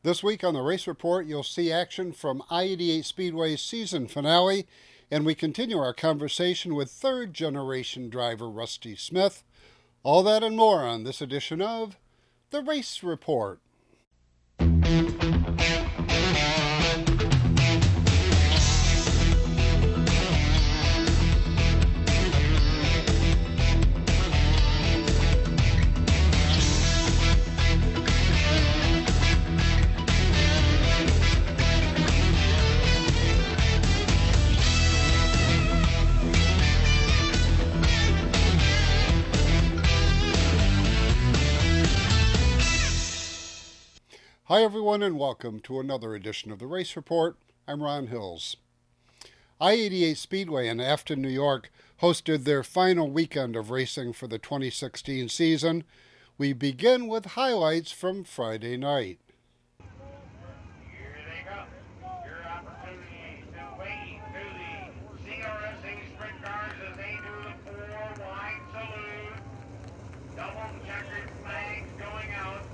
This week on the Race Report, you'll see action from I-88 Speedway's season finale, and we continue our conversation with third-generation driver Rusty Smith. All that and more on this edition of the Race Report. Hi everyone and welcome to another edition of the Race Report. I'm Ron Hills. I-88 Speedway in Afton, New York hosted their final weekend of racing for the 2016 season. We begin with highlights from Friday night. Here they go. Your opportunity to wade through the CRSA sprint cars as they do the four wide salute. Double checkered flags going out.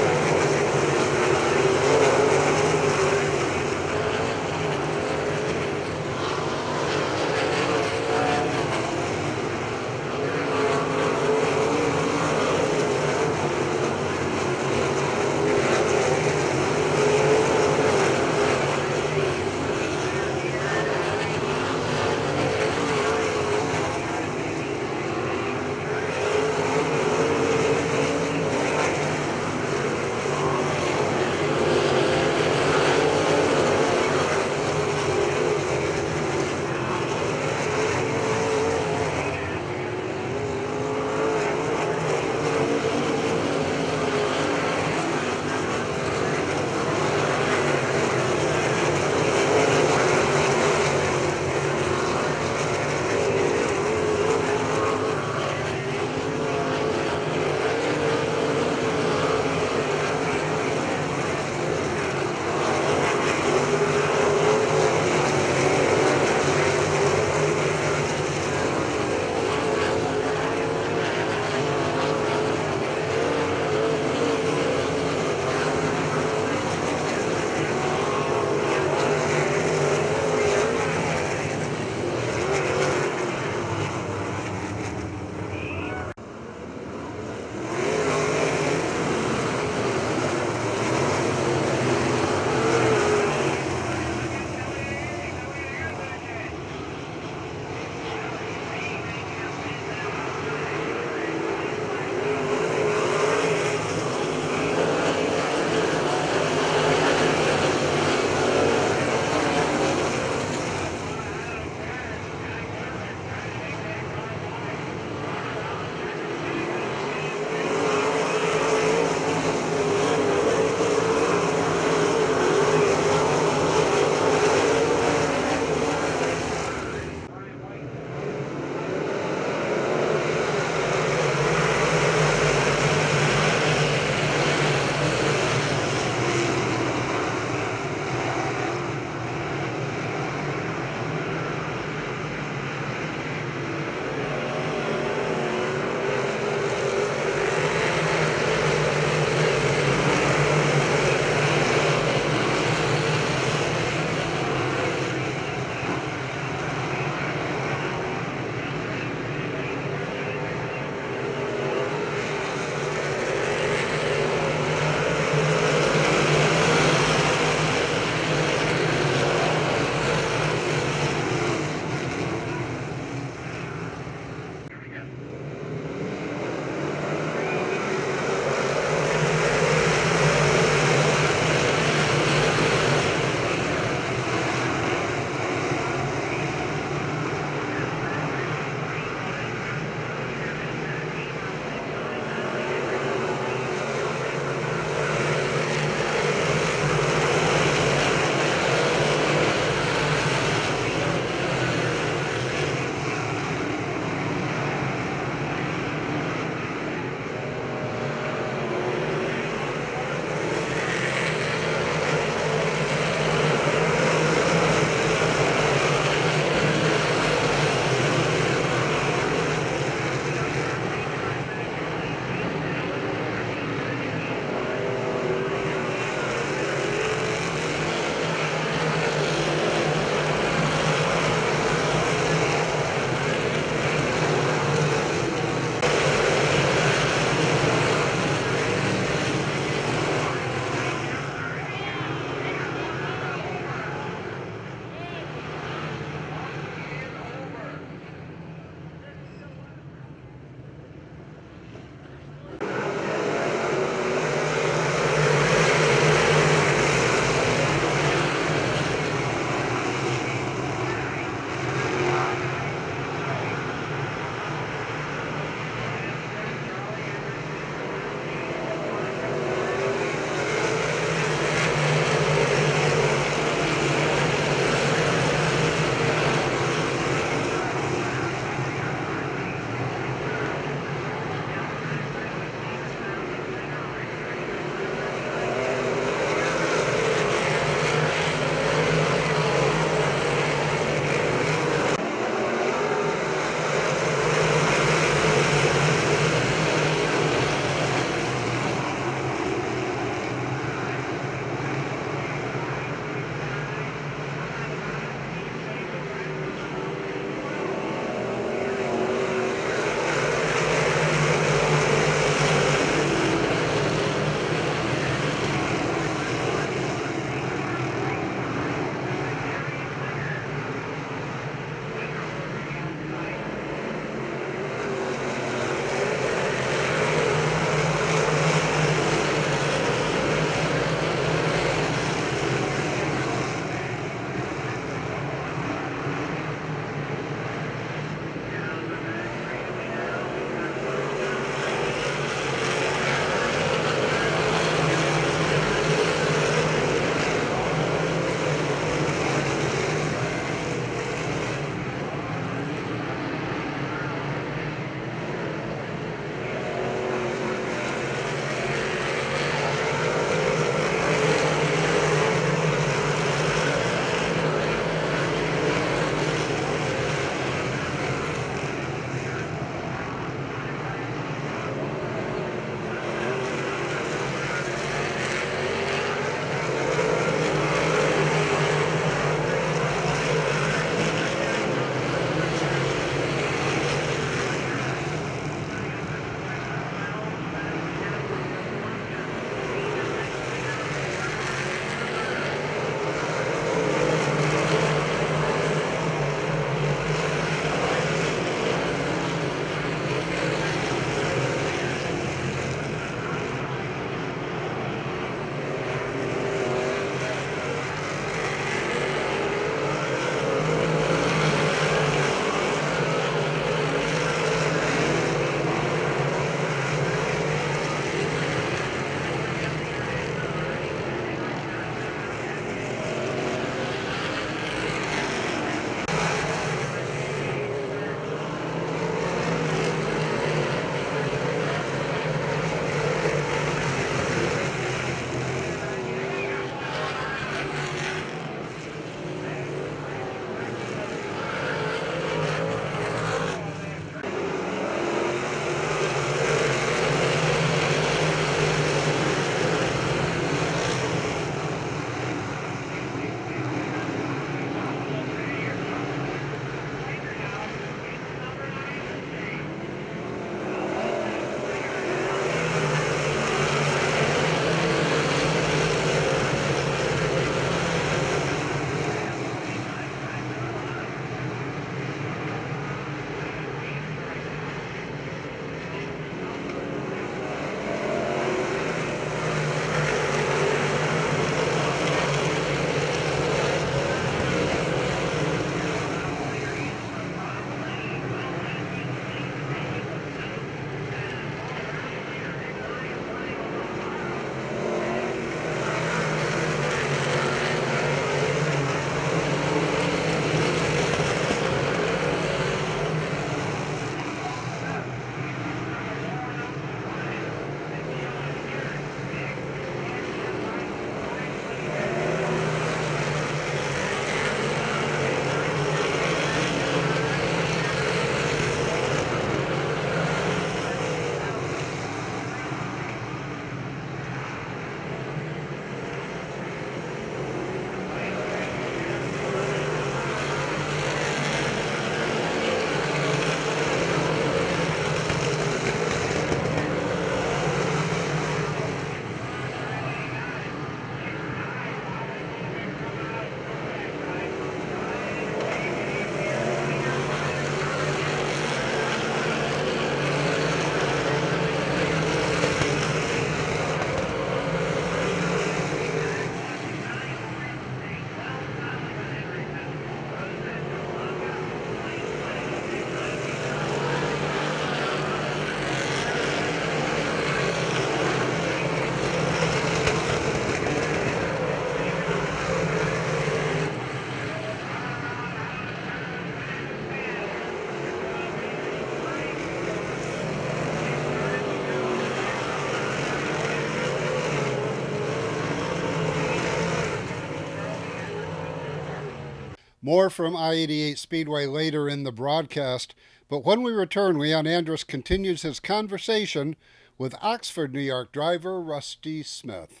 More from I-88 Speedway later in the broadcast, but when we return, Leon Andrus continues his conversation with Oxford, New York driver Rusty Smith.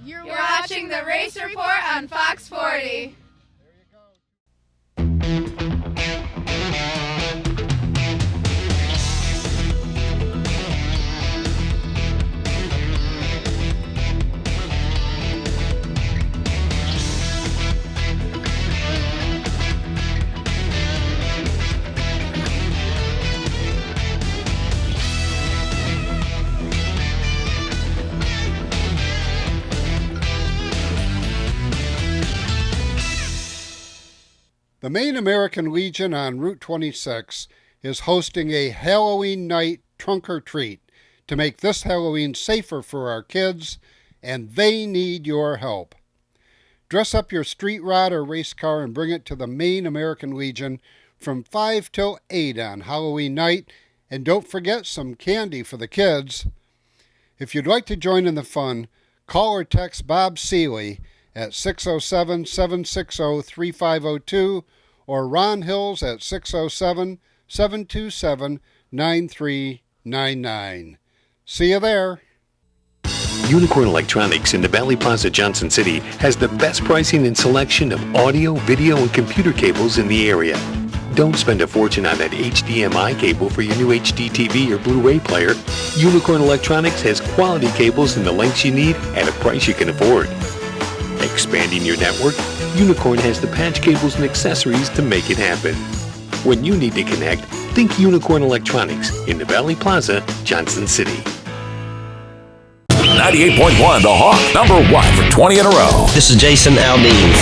You're watching the Race Report on Fox 40. The Maine American Legion on Route 26 is hosting a Halloween night trunk or treat to make this Halloween safer for our kids, and they need your help. Dress up your street rod or race car and bring it to the Maine American Legion from 5 till 8 on Halloween night, and don't forget some candy for the kids. If you'd like to join in the fun, call or text Bob Seeley at 607-760-3502 or Ron Hills at 607-727-9399. See you there. Unicorn Electronics in the Valley Plaza, Johnson City has the best pricing and selection of audio, video, and computer cables in the area. Don't spend a fortune on that HDMI cable for your new HD TV or Blu-ray player. Unicorn Electronics has quality cables in the lengths you need at a price you can afford. Expanding your network, Unicorn has the patch cables and accessories to make it happen. When you need to connect, think Unicorn Electronics in the Valley Plaza, Johnson City. 98.1 The Hawk, number 1 for 20 in a row. This is Jason Aldean.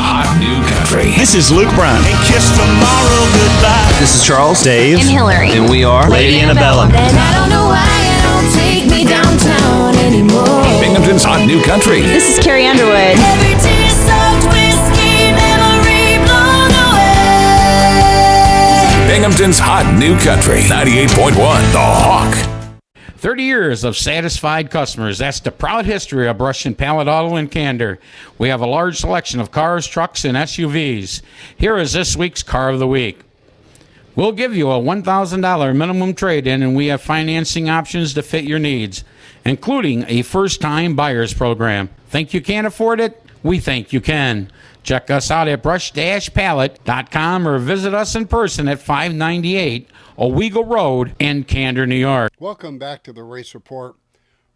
Hot new country. This is Luke Brown. And kiss tomorrow goodbye. This is Charles, Dave, and Hillary. and we are Lady Annabella. Then I don't know why you don't take me downtown anymore. Binghamton's Hot New Country. This is Carrie Underwood. Every tear-soaked whiskey memory blown away. Binghamton's Hot New Country. 98.1 The Hawk. 30 years of satisfied customers. That's the proud history of Brush and Pallet Auto in Candor. We have a large selection of cars, trucks, and SUVs. Here is this week's Car of the Week. We'll give you a $1,000 minimum trade-in, and we have financing options to fit your needs, including a first-time buyers program. Think you can't afford it? We think you can. Check us out at brush-pallet.com or visit us in person at 598 Owego Road in Candor, New York. Welcome back to the Race Report.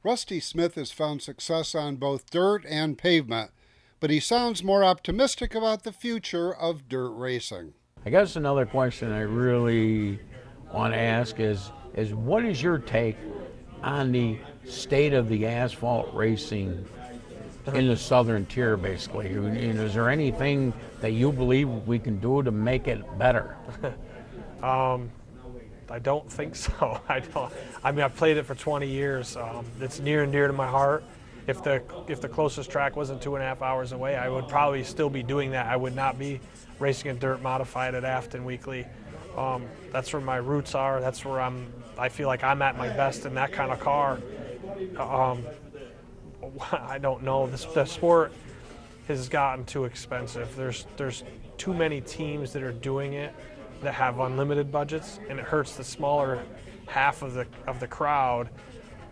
Rusty Smith has found success on both dirt and pavement, but he sounds more optimistic about the future of dirt racing. I guess another question I really want to ask is what is your take on the state of the asphalt racing in the southern tier, basically? Is there anything that you believe we can do to make it better? I don't think so. I mean, I've played it for 20 years. It's near and dear to my heart. If the closest track wasn't 2.5 hours away, I would probably still be doing that. I would not be racing a dirt modified at Afton weekly. That's where my roots are. That's where I feel like I'm at my best in that kind of car. I don't know. The sport has gotten too expensive. There's too many teams that are doing it that have unlimited budgets, and it hurts the smaller half of the crowd,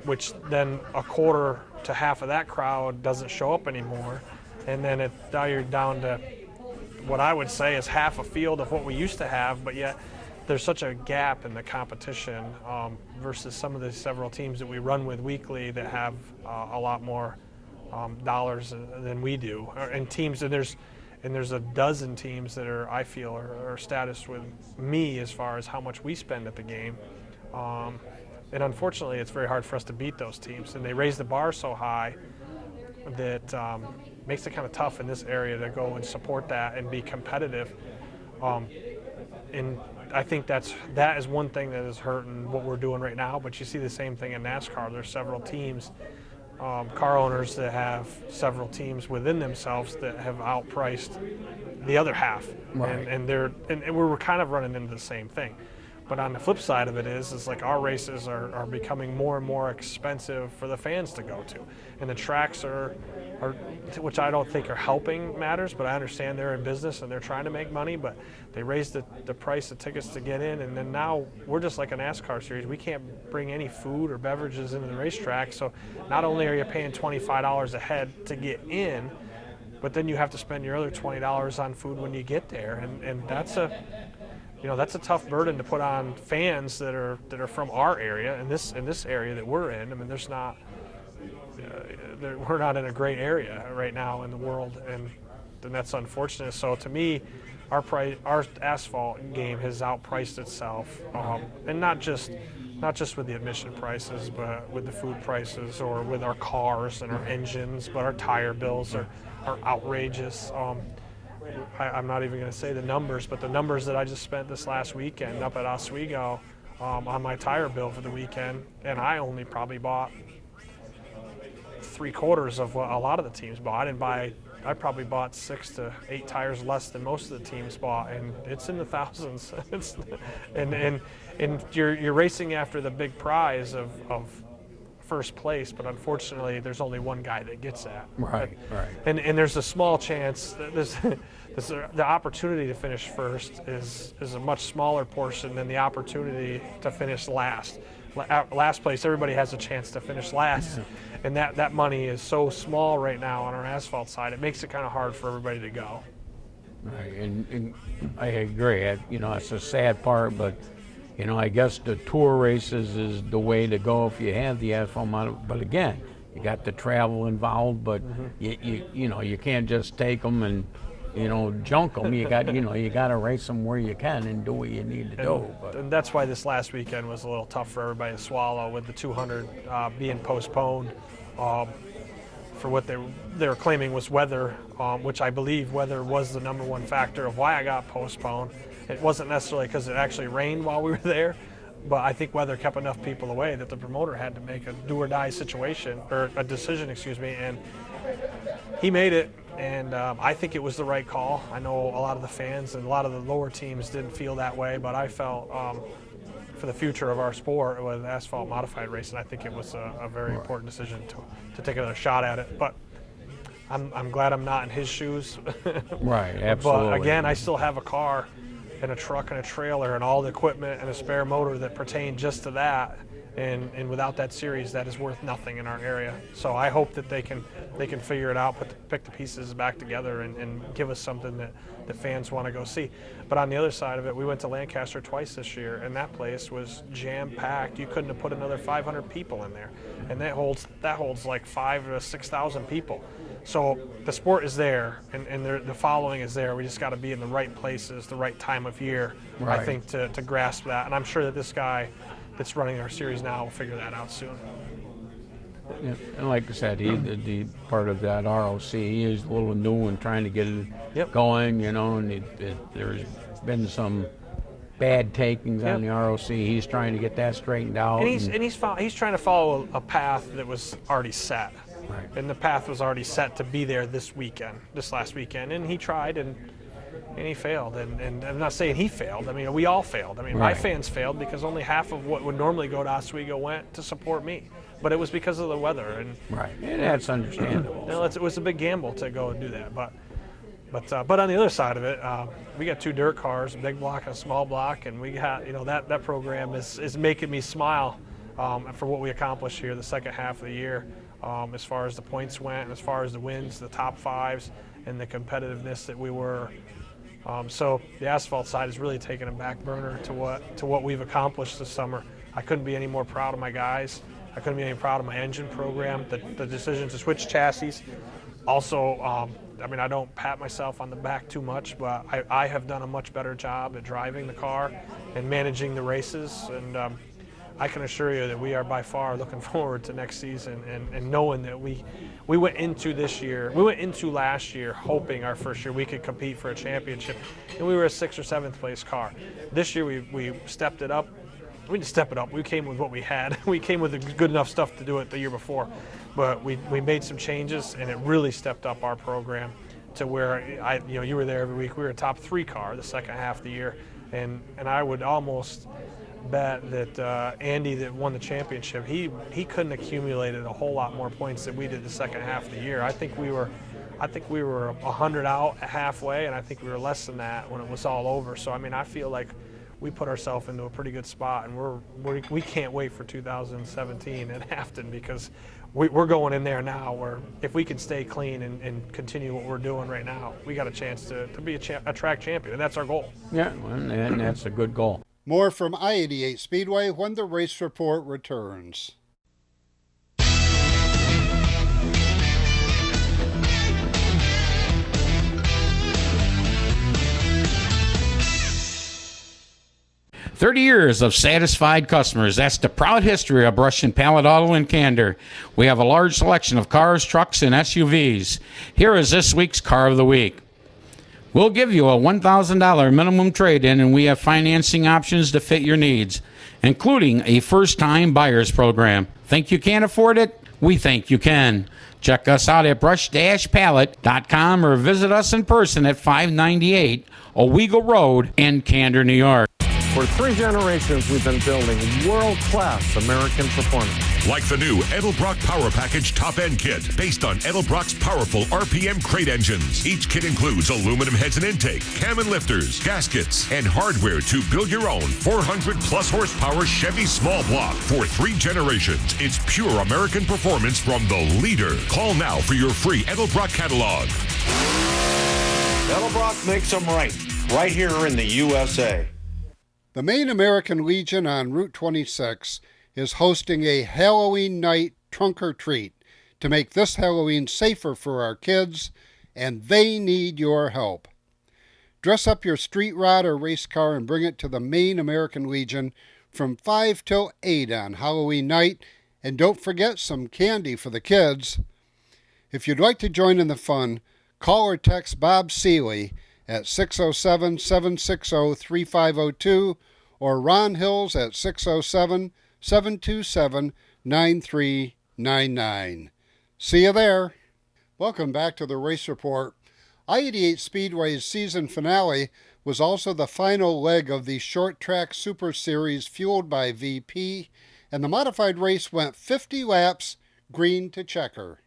which then a quarter to half of that crowd doesn't show up anymore, and then now you're down to what I would say is half a field of what we used to have, but yet there's such a gap in the competition versus some of the several teams that we run with weekly that have a lot more dollars than we do, and there's a dozen teams that I feel are status with me as far as how much we spend at the game. And unfortunately, it's very hard for us to beat those teams. And they raise the bar so high that makes it kind of tough in this area to go and support that and be competitive. And I think that is one thing that is hurting what we're doing right now. But you see the same thing in NASCAR. There's several teams, car owners that have several teams within themselves that have outpriced the other half, right. and we're kind of running into the same thing. But on the flip side of it is like our races are becoming more and more expensive for the fans to go to. And the tracks are which I don't think are helping matters, but I understand they're in business and they're trying to make money, but they raised the price of tickets to get in, and then now we're just like a NASCAR series. We can't bring any food or beverages into the racetrack, so not only are you paying $25 a head to get in, but then you have to spend your other $20 on food when you get there, and that's a tough burden to put on fans that are from our area, in this area that we're in. I mean, there's not we're not in a great area right now in the world, and that's unfortunate. So to me, our asphalt game has outpriced itself, and not just with the admission prices, but with the food prices, or with our cars and our engines. But our tire bills are outrageous. I'm not even going to say the numbers, but the numbers that I just spent this last weekend up at Oswego on my tire bill for the weekend, and I only probably bought 3/4 of what a lot of the teams bought. I probably bought 6 to 8 tires less than most of the teams bought, and it's in the thousands. and you're racing after the big prize of first place, but unfortunately there's only one guy that gets that. Right. And there's a small chance that the opportunity to finish first is a much smaller portion than the opportunity to finish last. Last place, everybody has a chance to finish last, and that money is so small right now on our asphalt side. It makes it kind of hard for everybody to go. Right, and I agree. It's a sad part, but I guess the tour races is the way to go if you have the asphalt model. But again, you got the travel involved, but you can't just take them and junk them. You got to race them where you can and do what you need to do. And that's why this last weekend was a little tough for everybody to swallow, with the 200 being postponed for what they were claiming was weather, which I believe weather was the number one factor of why I got postponed. It wasn't necessarily because it actually rained while we were there, but I think weather kept enough people away that the promoter had to make a do or die decision, and he made it. And I think it was the right call. I know a lot of the fans and a lot of the lower teams didn't feel that way, but I felt for the future of our sport with asphalt modified racing, I think it was a very important decision to take another shot at it. But I'm glad I'm not in his shoes. Right, absolutely. But again, I still have a car and a truck and a trailer and all the equipment and a spare motor that pertain just to that. And without that series, that is worth nothing in our area. So I hope that they can figure it out, pick the pieces back together, and give us something that fans want to go see. But on the other side of it, we went to Lancaster twice this year, and that place was jam-packed. You couldn't have put another 500 people in there, and that holds like 5,000 to 6,000 people. So the sport is there, and the following is there. We just got to be in the right places, the right time of year, right. I think, to grasp that. And I'm sure that this guy that's running our series now will figure that out soon. Yeah, and like I said, the part of that ROC, he is a little new and trying to get it going, and there's been some bad takings on the ROC. He's trying to get that straightened out. And he's trying to follow a path that was already set. Right. And the path was already set to be there this last weekend, and he tried and he failed. And I'm not saying he failed. I mean, we all failed. I mean, my fans failed because only half of what would normally go to Oswego went to support me. But it was because of the weather. And that's understandable. It was a big gamble to go and do that. But on the other side of it, we got 2 dirt cars, a big block and a small block, and we got, that program is making me smile for what we accomplished here the second half of the year, as far as the points went and as far as the wins, the top 5s, and the competitiveness that we were. So the asphalt side is really taking a back burner to what we've accomplished this summer. I couldn't be any more proud of my guys. I couldn't be any proud of my engine program, the decision to switch chassis. Also, I don't pat myself on the back too much, but I have done a much better job at driving the car and managing the races. And I can assure you that we are by far looking forward to next season and knowing that we went into last year hoping our first year we could compete for a championship, and we were a 6th or 7th place car. This year we stepped it up. We didn't step it up. We came with what we had. We came with the good enough stuff to do it the year before, but we made some changes, and it really stepped up our program to where you were there every week. We were a top 3 car the second half of the year. And I would almost bet that Andy, that won the championship, he couldn't have accumulated a whole lot more points than we did the second half of the year. I think we were 100 out halfway, and I think we were less than that when it was all over. So I mean, I feel like we put ourselves into a pretty good spot, and we can't wait for 2017 at Afton, because we're going in there now where if we can stay clean and continue what we're doing right now, we got a chance to be a track champion, and that's our goal. Yeah, and that's a good goal. More from I-88 Speedway when the race report returns. "30 years of satisfied customers. That's the proud history of Brush and Pallet Auto in Candor. We have a large selection of cars, trucks, and SUVs. Here is this week's Car of the Week. We'll give you a $1,000 minimum trade-in, and we have financing options to fit your needs, including a first-time buyers program. Think you can't afford it? We think you can. Check us out at brush-pallet.com or visit us in person at 598 Owego Road in Candor, New York. For 3 generations, we've been building world-class American performance. Like the new Edelbrock Power Package Top-End Kit, based on Edelbrock's powerful RPM crate engines. Each kit includes aluminum heads and intake, cam and lifters, gaskets, and hardware to build your own 400-plus horsepower Chevy small block. For 3 generations, it's pure American performance from the leader. Call now for your free Edelbrock catalog. Edelbrock makes them right here in the USA. The Maine American Legion on Route 26 is hosting a Halloween night trunk or treat to make this Halloween safer for our kids, and they need your help. Dress up your street rod or race car and bring it to the Maine American Legion from 5 till 8 on Halloween night, and don't forget some candy for the kids. If you'd like to join in the fun, call or text Bob Seeley at 607-760-3502 or Ron Hills at 607-727-9399. See you there. Welcome back to the Race Report. I-88 Speedway's season finale was also the final leg of the Short Track Super Series fueled by VP, and the modified race went 50 laps, green to checker.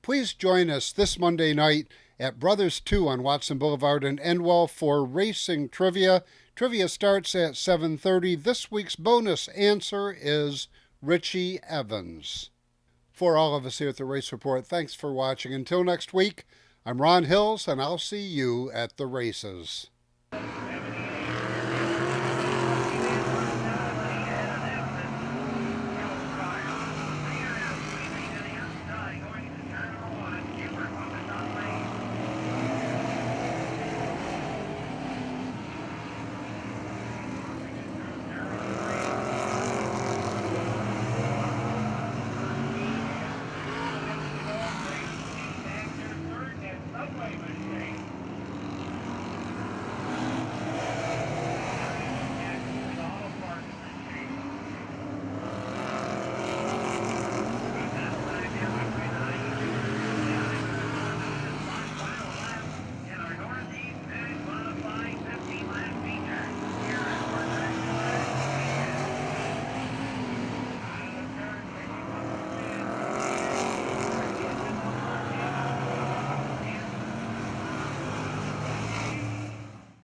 Please join us this Monday night at Brothers 2 on Watson Boulevard in Endwell for racing trivia. Trivia starts at 7:30. This week's bonus answer is Richie Evans. For all of us here at the Race Report, thanks for watching. Until next week, I'm Ron Hills, and I'll see you at the races.